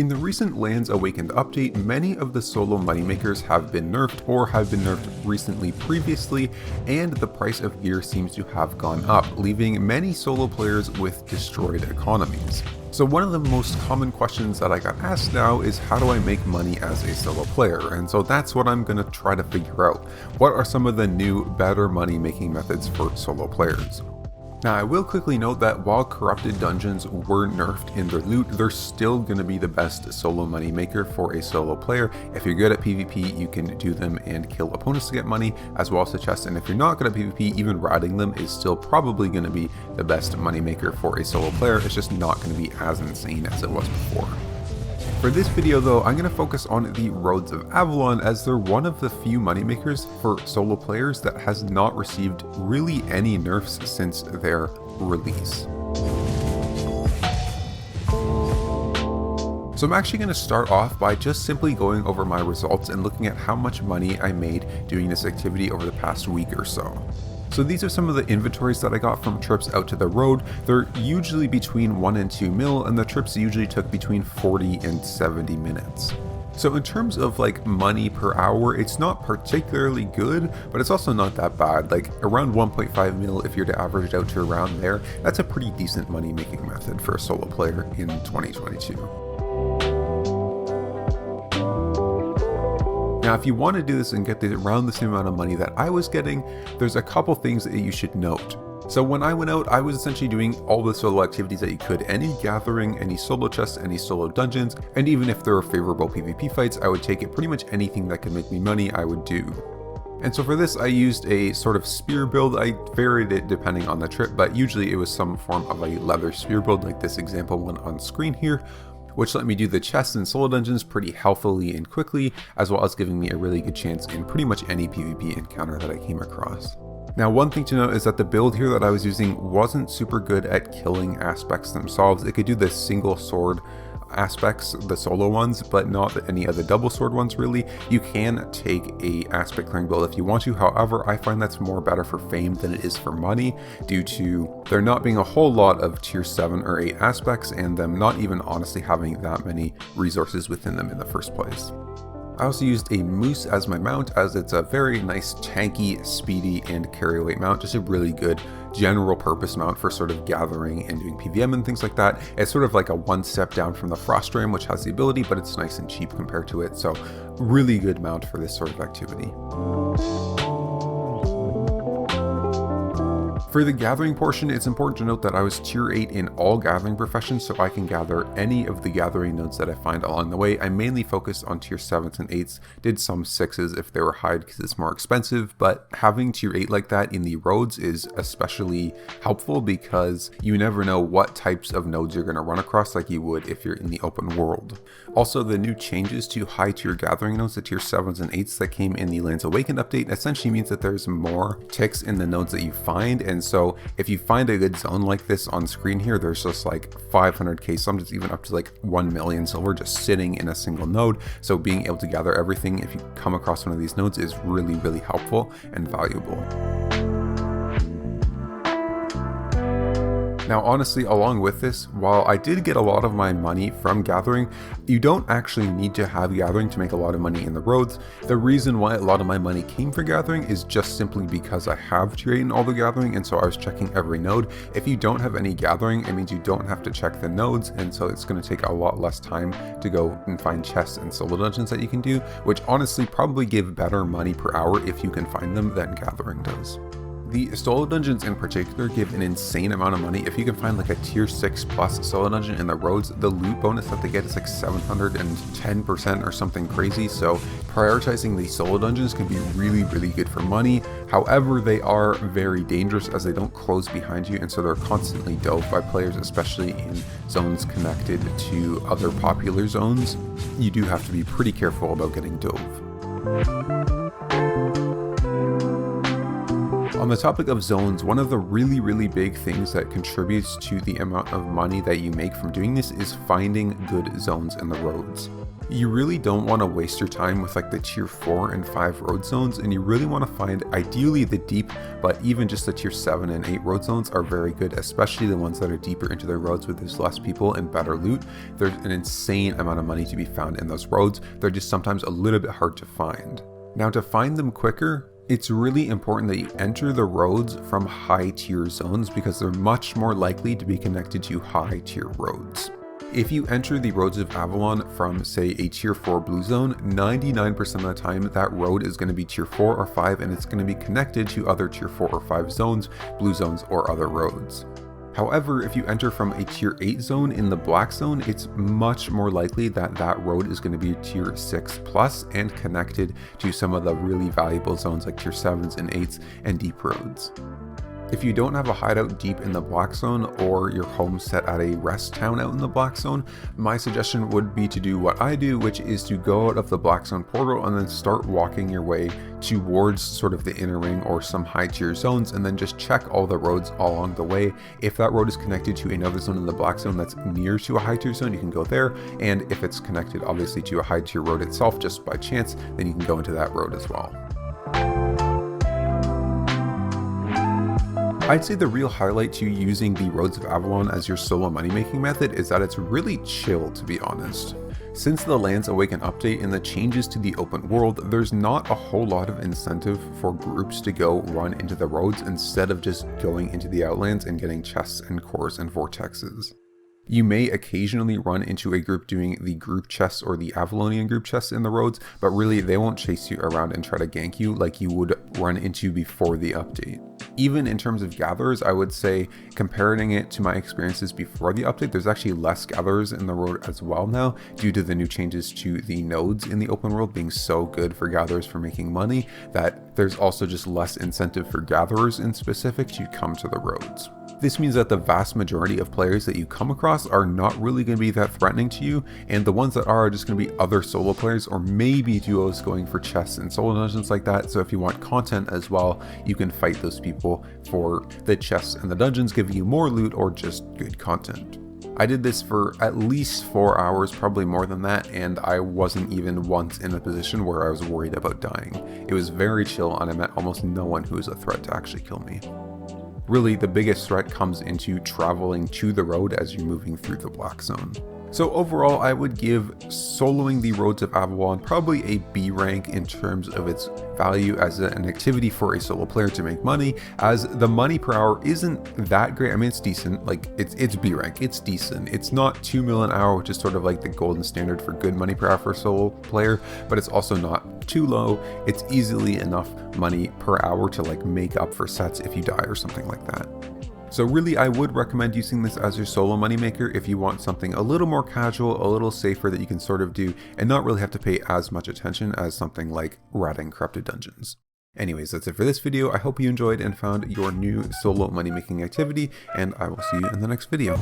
In the recent Lands Awakened update, many of the solo moneymakers have been nerfed or have been nerfed recently previously, and the price of gear seems to have gone up, leaving many solo players with destroyed economies. So one of the most common questions that I got asked now is, how do I make money as a solo player? And so that's what I'm going to try to figure out. What are some of the new, better money making methods for solo players? Now, I will quickly note that while corrupted dungeons were nerfed in their loot, they're still going to be the best solo money maker for a solo player. If you're good at PvP, you can do them and kill opponents to get money, as well as the chest. And if you're not good at PvP, even riding them is still probably going to be the best money maker for a solo player. It's just not going to be as insane as it was before. For this video though, I'm going to focus on the Roads of Avalon, as they're one of the few moneymakers for solo players that has not received really any nerfs since their release. So I'm actually going to start off by just simply going over my results and looking at how much money I made doing this activity over the past week or so. So these are some of the inventories that I got from trips out to the road. They're usually between 1 and 2 mil, and the trips usually took between 40 and 70 minutes. So in terms of like money per hour, it's not particularly good, but it's also not that bad. Like around 1.5 mil, if you're to average it out to around there, that's a pretty decent money making method for a solo player in 2022. Now, if you want to do this and get around the same amount of money that I was getting, there's a couple things that you should note. So when I went out, I was essentially doing all the solo activities that you could. Any gathering, any solo chests, any solo dungeons, and even if there were favorable PvP fights, I would take it. Pretty much anything that could make me money, I would do. And so for this, I used a sort of spear build. I varied it depending on the trip, but usually it was some form of a leather spear build, like this example one on screen here, which let me do the chests and solo dungeons pretty healthily and quickly, as well as giving me a really good chance in pretty much any PvP encounter that I came across. Now, one thing to note is that the build here that I was using wasn't super good at killing aspects themselves. It could do the single sword aspects, the solo ones, but not any of the double sword ones really. You can take a aspect clearing build if you want to. However, I find that's more better for fame than it is for money, due to there not being a whole lot of tier 7 or 8 aspects, and them not even honestly having that many resources within them in the first place. I also used a moose as my mount, as it's a very nice, tanky, speedy, and carry weight mount. Just a really good general purpose mount for sort of gathering and doing PVM and things like that. It's sort of like a one step down from the Frost Ram, which has the ability, but it's nice and cheap compared to it. So really good mount for this sort of activity. For the gathering portion, it's important to note that I was tier 8 in all gathering professions, so I can gather any of the gathering nodes that I find along the way. I mainly focused on tier 7s and 8s, did some 6s if they were high because it's more expensive, but having tier 8 like that in the roads is especially helpful because you never know what types of nodes you're going to run across like you would if you're in the open world. Also, the new changes to high tier gathering nodes, the tier 7s and 8s that came in the Lands Awakened update, essentially means that there's more ticks in the nodes that you find. And so if you find a good zone like this on screen here, there's just like 500k, sometimes even up to like 1 million silver just sitting in a single node. So being able to gather everything if you come across one of these nodes is really, really helpful and valuable. Now, honestly, along with this, while I did get a lot of my money from gathering, you don't actually need to have gathering to make a lot of money in the roads. The reason why a lot of my money came for gathering is just simply because I have tier 8 in all the gathering, and so I was checking every node. If you don't have any gathering, it means you don't have to check the nodes, and so it's going to take a lot less time to go and find chests and solo dungeons that you can do, which honestly probably give better money per hour if you can find them than gathering does. The solo dungeons in particular give an insane amount of money. If you can find like a tier 6 plus solo dungeon in the roads, the loot bonus that they get is like 710% or something crazy. So prioritizing these solo dungeons can be really, really good for money. However, they are very dangerous as they don't close behind you, and so they're constantly dove by players, especially in zones connected to other popular zones. You do have to be pretty careful about getting dove. On the topic of zones, one of the really big things that contributes to the amount of money that you make from doing this is finding good zones in the roads. You really don't want to waste your time with like the tier 4 and 5 road zones, and you really want to find ideally the deep, but even just the tier 7 and 8 road zones are very good, especially the ones that are deeper into the roads where there's less people and better loot. There's an insane amount of money to be found in those roads. They're just sometimes a little bit hard to find. Now, to find them quicker, it's really important that you enter the roads from high tier zones because they're much more likely to be connected to high tier roads. If you enter the roads of Avalon from, say, a tier 4 blue zone, 99% of the time that road is going to be tier 4 or 5 and it's going to be connected to other tier 4 or 5 zones, blue zones, or other roads. However, if you enter from a tier 8 zone in the black zone, it's much more likely that that road is going to be tier 6 plus and connected to some of the really valuable zones like tier 7s and 8s and deep roads. If you don't have a hideout deep in the black zone or your home set at a rest town out in the black zone, my suggestion would be to do what I do, which is to go out of the black zone portal and then start walking your way towards sort of the inner ring or some high tier zones, and then just check all the roads all along the way. If that road is connected to another zone in the black zone that's near to a high tier zone, you can go there, and if it's connected obviously to a high tier road itself just by chance, then you can go into that road as well. I'd say the real highlight to using the Roads of Avalon as your solo money making method is that it's really chill, to be honest. Since the Lands Awaken update and the changes to the open world, there's not a whole lot of incentive for groups to go run into the roads instead of just going into the Outlands and getting chests and cores and vortexes. You may occasionally run into a group doing the group chests or the Avalonian group chests in the roads, but really they won't chase you around and try to gank you like you would run into before the update. Even in terms of gatherers, I would say, comparing it to my experiences before the update, there's actually less gatherers in the road as well now due to the new changes to the nodes in the open world being so good for gatherers for making money that there's also just less incentive for gatherers in specific to come to the roads. This means that the vast majority of players that you come across are not really going to be that threatening to you, and the ones that are just going to be other solo players or maybe duos going for chests and solo dungeons like that. So if you want content as well, you can fight those people for the chests and the dungeons, giving you more loot or just good content. I did this for at least 4 hours, probably more than that, and I wasn't even once in a position where I was worried about dying. It was very chill and I met almost no one who was a threat to actually kill me. Really, the biggest threat comes into traveling to the road as you're moving through the black zone. So overall, I would give soloing the Roads of Avalon probably a B rank in terms of its value as an activity for a solo player to make money, as the money per hour isn't that great. I mean, it's decent, like it's B rank, it's decent. It's not 2 mil an hour, which is sort of like the golden standard for good money per hour for a solo player, but it's also not too low. It's easily enough money per hour to like make up for sets if you die or something like that. So really, I would recommend using this as your solo moneymaker if you want something a little more casual, a little safer that you can sort of do and not really have to pay as much attention as something like ratting corrupted dungeons. Anyways, that's it for this video. I hope you enjoyed and found your new solo money making activity, and I will see you in the next video.